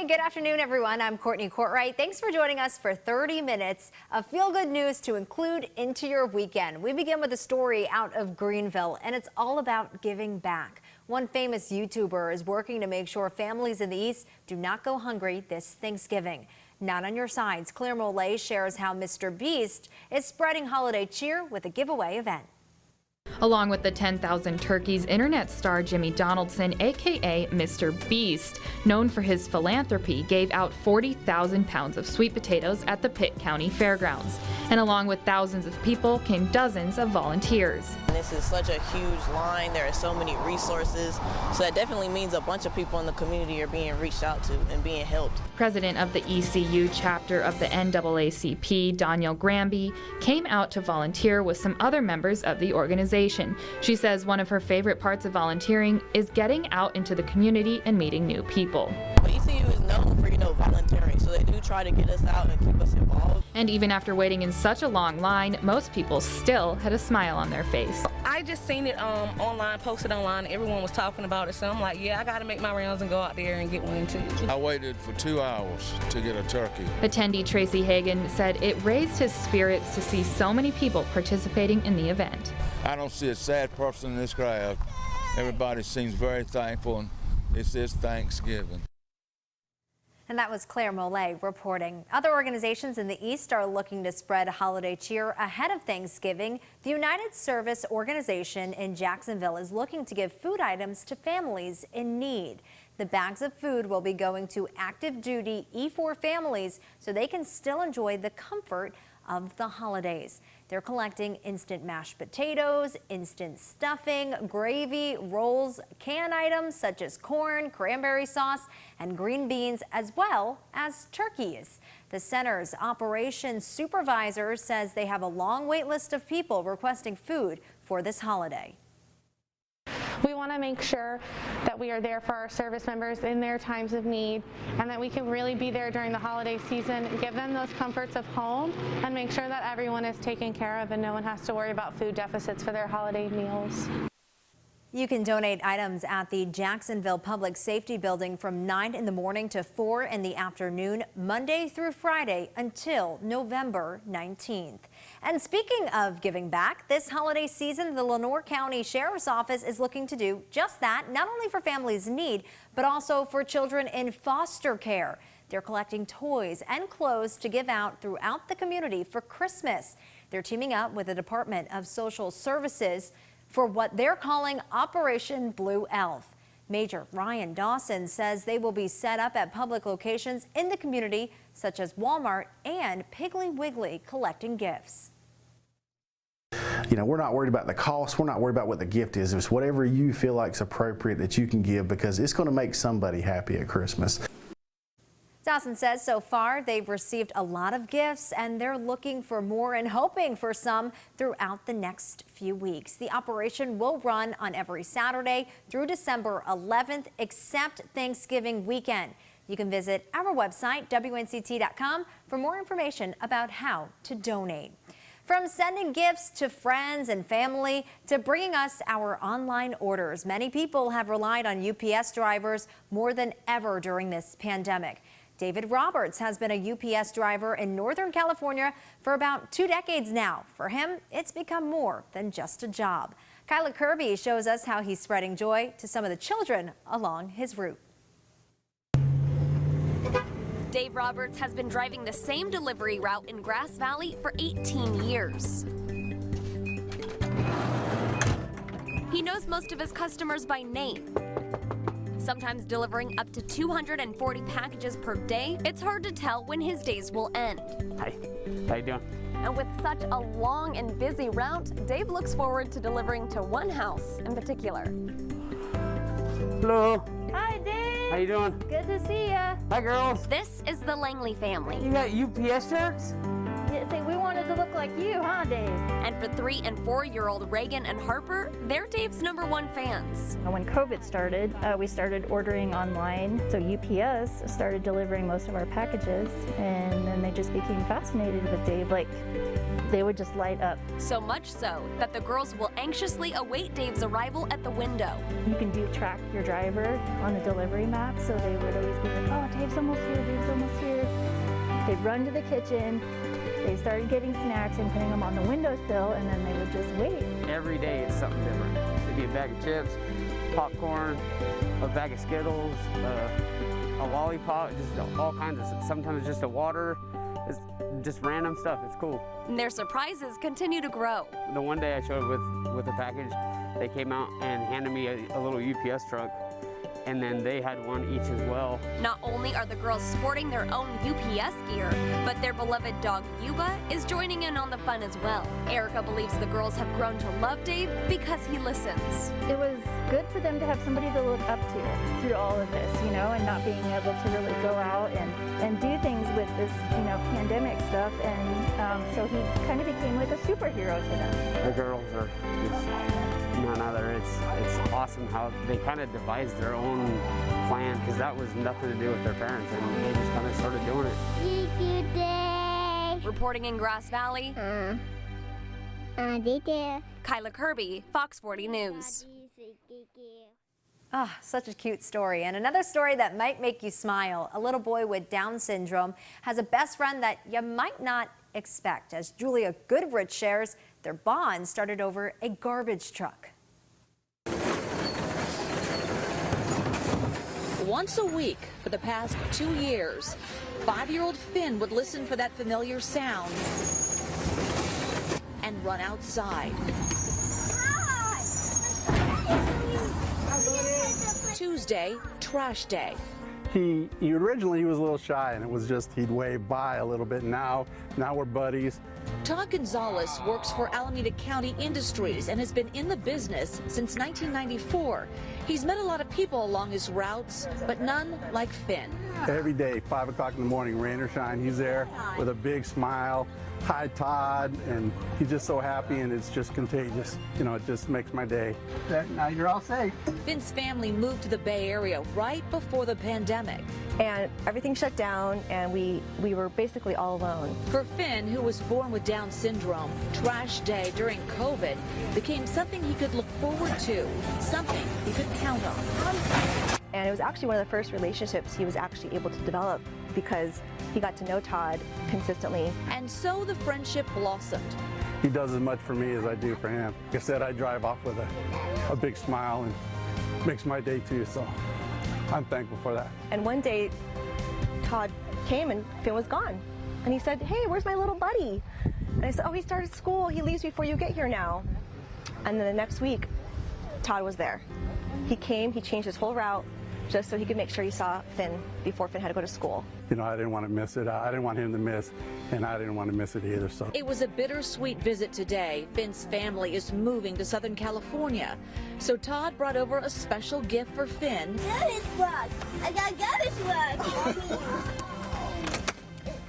good afternoon, everyone. I'm Courtney Courtwright. Thanks for joining us for 30 minutes of feel-good news to include into your weekend. We begin with a story out of Greenville, and it's all about giving back. One famous YouTuber is working to make sure families in the East do not go hungry this Thanksgiving. Not on your sides, Claire Mollet shares how Mr. Beast is spreading holiday cheer with a giveaway event. Along with the 10,000 turkeys, internet star Jimmy Donaldson, aka Mr. Beast, known for his philanthropy, gave out 40,000 pounds of sweet potatoes at the Pitt County Fairgrounds. And along with thousands of people came dozens of volunteers. This is such a huge line. There are so many resources. So that definitely means a bunch of people in the community are being reached out to and being helped. President of the ECU chapter of the NAACP, Danielle Granby, came out to volunteer with some other members of the organization. She says one of her favorite parts of volunteering is getting out into the community and meeting new people. But ECU is known for, volunteering, so they do try to get us out and keep us involved. And even after waiting in such a long line, most people still had a smile on their face. I just seen it online, posted online. Everyone was talking about it, so I'm like, yeah, I got to make my rounds and go out there and get one too. I waited for 2 hours to get a turkey. Attendee Tracy Hagan said it raised his spirits to see so many people participating in the event. I don't see a sad person in this crowd. Everybody seems very thankful, and it's this Thanksgiving. And that was Claire Mollet reporting. Other organizations in the East are looking to spread holiday cheer ahead of Thanksgiving. The United Service Organization in Jacksonville is looking to give food items to families in need. The bags of food will be going to active duty E4 families so they can still enjoy the comfort of the holidays. They're collecting instant mashed potatoes, instant stuffing, gravy, rolls, canned items such as corn, cranberry sauce, and green beans, as well as turkeys. The center's operations supervisor says they have a long wait list of people requesting food for this holiday. We want to make sure that we are there for our service members in their times of need, and that we can really be there during the holiday season, give them those comforts of home, and make sure that everyone is taken care of and no one has to worry about food deficits for their holiday meals. You can donate items at the Jacksonville Public Safety Building from 9 in the morning to 4 in the afternoon, Monday through Friday until November 19th. And speaking of giving back, this holiday season, the Lenoir County Sheriff's Office is looking to do just that, not only for families in need, but also for children in foster care. They're collecting toys and clothes to give out throughout the community for Christmas. They're teaming up with the Department of Social Services for what they're calling Operation Blue Elf. Major Ryan Dawson says they will be set up at public locations in the community, such as Walmart and Piggly Wiggly, collecting gifts. We're not worried about the cost. We're not worried about what the gift is. It's whatever you feel like is appropriate that you can give, because it's going to make somebody happy at Christmas. Dawson says so far they've received a lot of gifts, and they're looking for more and hoping for some throughout the next few weeks. The operation will run on every Saturday through December 11th, except Thanksgiving weekend. You can visit our website, WNCT.com, for more information about how to donate. From sending gifts to friends and family to bringing us our online orders, many people have relied on UPS drivers more than ever during this pandemic. David Roberts has been a UPS driver in Northern California for about 2 decades now. For him, it's become more than just a job. Kyla Kirby shows us how he's spreading joy to some of the children along his route. Dave Roberts has been driving the same delivery route in Grass Valley for 18 years. He knows most of his customers by name. Sometimes delivering up to 240 packages per day, it's hard to tell when his days will end. Hi, how you doing? And with such a long and busy route, Dave looks forward to delivering to one house in particular. Hello. Hi, Dave. How you doing? Good to see ya. Hi, girls. This is the Langley family. You got UPS shirts? Yeah, see, we wanted to look like you, huh, Dave? And for 3- and 4-year-old Reagan and Harper, they're Dave's #1 fans. When COVID started, we started ordering online, so UPS started delivering most of our packages, and then they just became fascinated with Dave. Like, They would just light up. So much so that the girls will anxiously await Dave's arrival at the window. You can track your driver on the delivery map, so they would always be like, oh, Dave's almost here, Dave's almost here. They'd run to the kitchen, they started getting snacks and putting them on the windowsill, and then they would just wait. Every day it's something different. It'd be a bag of chips, popcorn, a bag of Skittles, a lollipop, just all kinds of, sometimes just a water. It's just random stuff. It's cool. And their surprises continue to grow. The one day I showed with a package, they came out and handed me a little UPS truck, and then they had one each as well. Not only are the girls sporting their own UPS gear, but their beloved dog Yuba is joining in on the fun as well. Erica believes the girls have grown to love Dave because he listens. It was good for them to have somebody to look up to through all of this, you know, and not being able to really go out and do things with this, you know, pandemic stuff. And so he kind of became like a superhero to them. The girls are just none other. It's awesome how they kind of devised their own plan, because that was nothing to do with their parents, and they just kind of started doing it. Reporting in Grass Valley, Kyla Kirby, Fox 40 News. Ah, such a cute story. And another story that might make you smile. A little boy with Down syndrome has a best friend that you might not expect. As Julia Goodrich shares, their bond started over a garbage truck. Once a week for the past 2 years, 5-year-old Finn would listen for that familiar sound and run outside. Tuesday, trash day. He originally was a little shy, and it was just he'd wave by a little bit. Now we're buddies. Todd Gonzalez works for Alameda County Industries and has been in the business since 1994. He's met a lot of people along his routes, but none like Finn. Every day, 5 o'clock in the morning, rain or shine, he's there with a big smile. Hi, Todd, and he's just so happy, and it's just contagious. You know, it just makes my day. Now you're all safe. Finn's family moved to the Bay Area right before the pandemic. And everything shut down, and we were basically all alone. For Finn, who was born with Down syndrome, trash day during COVID became something he could look forward to, something he could count on. And it was actually one of the first relationships he was actually able to develop, because he got to know Todd consistently. And so the friendship blossomed. He does as much for me as I do for him. Like I said, I drive off with a big smile, and makes my day too, so I'm thankful for that. And one day, Todd came and Finn was gone. And he said, hey, where's my little buddy? And I said, oh, he started school. He leaves before you get here now. And then the next week, Todd was there. He came, he changed his whole route just so he could make sure he saw Finn before Finn had to go to school. You know, I didn't want to miss it. I didn't want him to miss, and I didn't want to miss it either. So it was a bittersweet visit today. Finn's family is moving to Southern California. So Todd brought over a special gift for Finn. Garbage truck. I got garbage truck.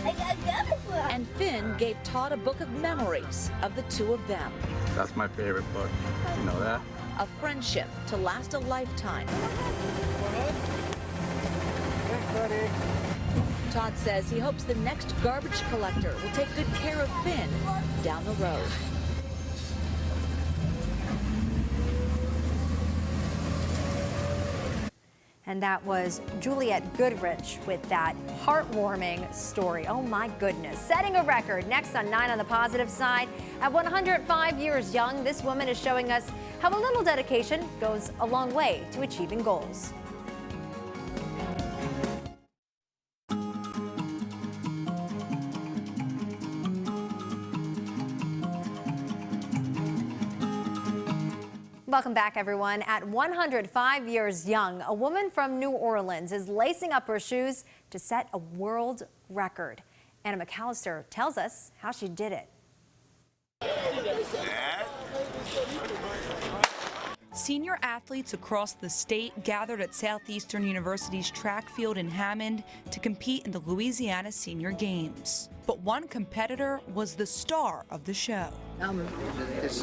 I got garbage truck. And Finn gave Todd a book of memories of the two of them. That's my favorite book. You know that? A friendship to last a lifetime. Todd says he hopes the next garbage collector will take good care of Finn down the road. And that was Juliette Goodrich with that heartwarming story. Oh my goodness. Setting a record. Next on 9 on the Positive Side. At 105 years young, this woman is showing us how a little dedication goes a long way to achieving goals. Welcome back, everyone. At 105 years young, a woman from New Orleans is lacing up her shoes to set a world record. Anna McAllister tells us how she did it. Senior athletes across the state gathered at Southeastern University's track field in Hammond to compete in the Louisiana Senior Games. But one competitor was the star of the show. I'm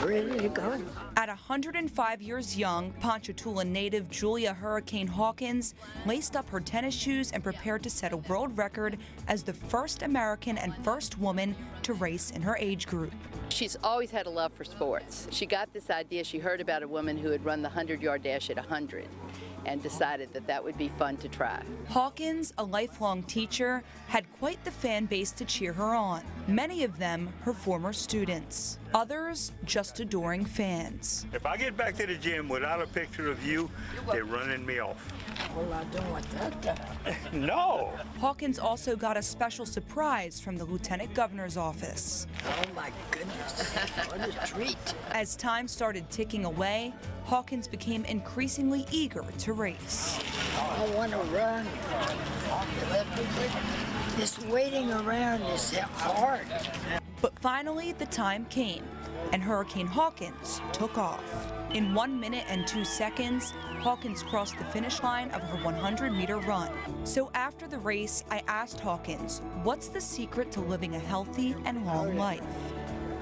ready to go. At 105 years young, Ponchatoula native Julia Hurricane Hawkins laced up her tennis shoes and prepared to set a world record as the first American and first woman to race in her age group. She's always had a love for sports. She got this idea, she heard about a woman who had run the 100-yard dash at 100 and decided that that would be fun to try. Hawkins, a lifelong teacher, had quite the fan base to cheer her on, many of them her former students, others just adoring fans. If I get back to the gym without a picture of you, they're running me off. Well, I don't want that. No. Hawkins also got a special surprise from the Lieutenant Governor's office. Oh my goodness, what a treat. As time started ticking away, Hawkins became increasingly eager to race. I want to run. This waiting around is hard. But finally, the time came, and Hurricane Hawkins took off. In 1 minute and 2 seconds, Hawkins crossed the finish line of her 100-meter run. So after the race, I asked Hawkins, what's the secret to living a healthy and long life?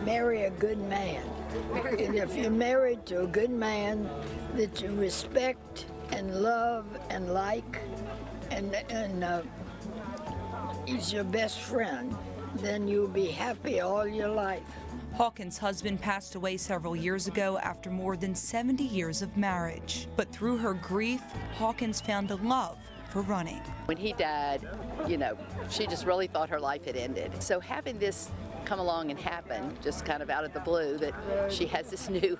Marry a good man. And if you're married to a good man that you respect and love and like, and he's your best friend, then you'll be happy all your life. Hawkins' husband passed away several years ago after more than 70 years of marriage. But through her grief, Hawkins found a love for running. When he died, you know, she just really thought her life had ended. So having this come along and happen, just kind of out of the blue, that she has this new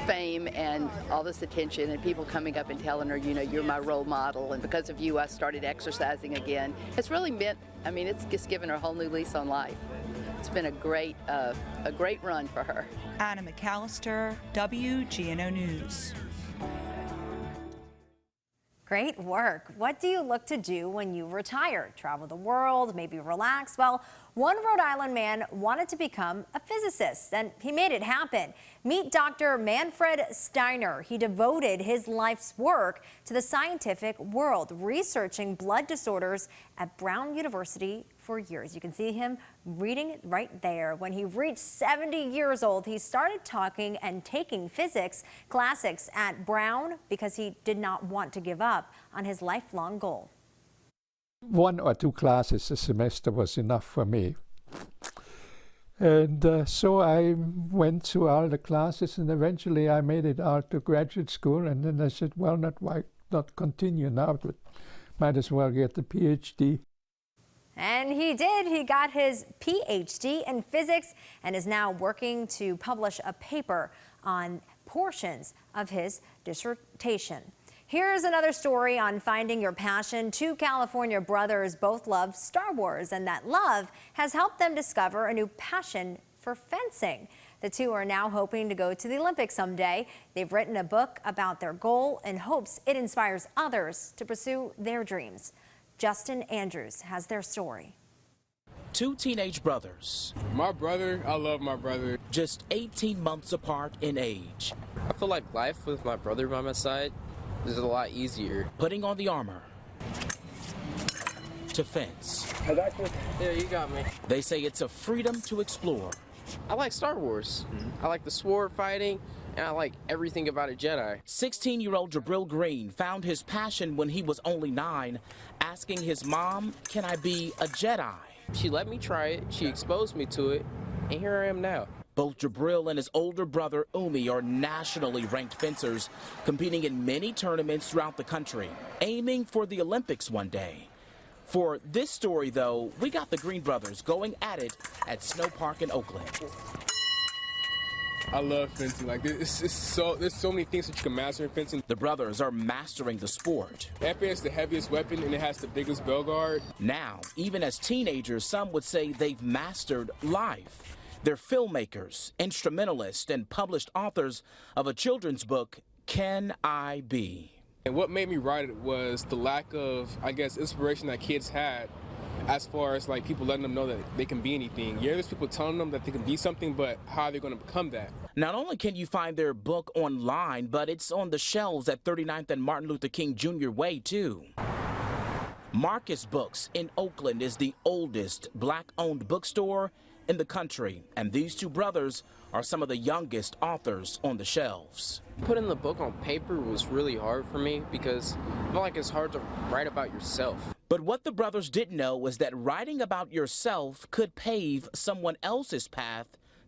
fame and all this attention and people coming up and telling her, you know, you're my role model, and because of you I started exercising again. It's really meant, I mean, it's just given her a whole new lease on life. It's been a great run for her. Anna McAllister, WGNO News. Great work. What do you look to do when you retire? Travel the world, maybe relax? Well, one Rhode Island man wanted to become a physicist, and he made it happen. Meet Dr. Manfred Steiner. He devoted his life's work to the scientific world, researching blood disorders at Brown University for years. You can see him reading it right there. When he reached 70 years old, he started talking and taking physics classics at Brown because he did not want to give up on his lifelong goal. 1 or 2 classes a semester was enough for me. And so I went through all the classes, and eventually I made it out to graduate school. And then I said, well, why not continue now, but might as well get the PhD. And he did. He got his PhD in physics and is now working to publish a paper on portions of his dissertation. Here's another story on finding your passion. 2 California brothers both love Star Wars, and that love has helped them discover a new passion for fencing. The 2 are now hoping to go to the Olympics someday. They've written a book about their goal in hopes it inspires others to pursue their dreams. Justin Andrews has their story. 2 teenage brothers. My brother, I love my brother. Just 18 months apart in age. I feel like life with my brother by my side is a lot easier. Putting on the armor to fence. I got you. Yeah, you got me. They say it's a freedom to explore. I like Star Wars. I like the sword fighting, and I like everything about a Jedi. 16-year-old Jabril Green found his passion when he was only 9, asking his mom, can I be a Jedi? She let me try it, she exposed me to it, and here I am now. Both Jabril and his older brother Umi are nationally ranked fencers, competing in many tournaments throughout the country, aiming for the Olympics one day. For this story, though, we got the Green brothers going at it at Snow Park in Oakland. I love fencing. Like, there's so many things that you can master in fencing. The brothers are mastering the sport. Epee is the heaviest weapon, and it has the biggest bell guard. Now, even as teenagers, some would say they've mastered life. They're filmmakers, instrumentalists, and published authors of a children's book, Can I Be? And what made me write it was the lack of, I guess, inspiration that kids had as far as like people letting them know that they can be anything. Yeah, there's people telling them that they can be something, but how are they going to become that? Not only can you find their book online, but it's on the shelves at 39th and Martin Luther King Jr. Way, too. Marcus Books in Oakland is the oldest black-owned bookstore in the country, and these two brothers are some of the youngest authors on the shelves. Putting the book on paper was really hard for me because I feel like it's hard to write about yourself. But what the brothers didn't know was that writing about yourself could pave someone else's path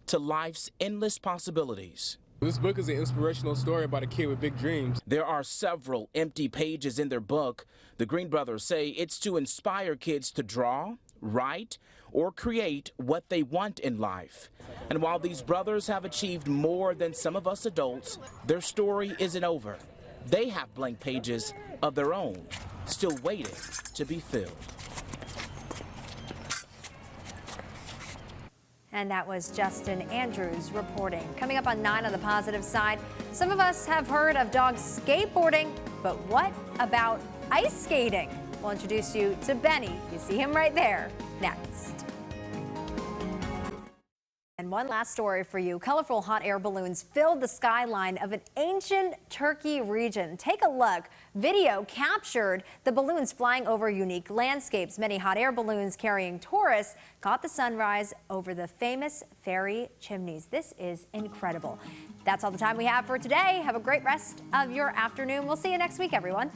to life's endless possibilities. This book is an inspirational story about a kid with big dreams. There are several empty pages in their book. The Green brothers say it's to inspire kids to draw, write, or create what they want in life. And while these brothers have achieved more than some of us adults, their story isn't over. They have blank pages of their own, still waiting to be filled. And that was Justin Andrews reporting. Coming up on 9 on the positive side, some of us have heard of dogs skateboarding, but what about ice skating? We'll introduce you to Benny. You see him right there next. And one last story for you. Colorful hot air balloons filled the skyline of an ancient Turkey region. Take a look. Video captured the balloons flying over unique landscapes. Many hot air balloons carrying tourists caught the sunrise over the famous fairy chimneys. This is incredible. That's all the time we have for today. Have a great rest of your afternoon. We'll see you next week, everyone.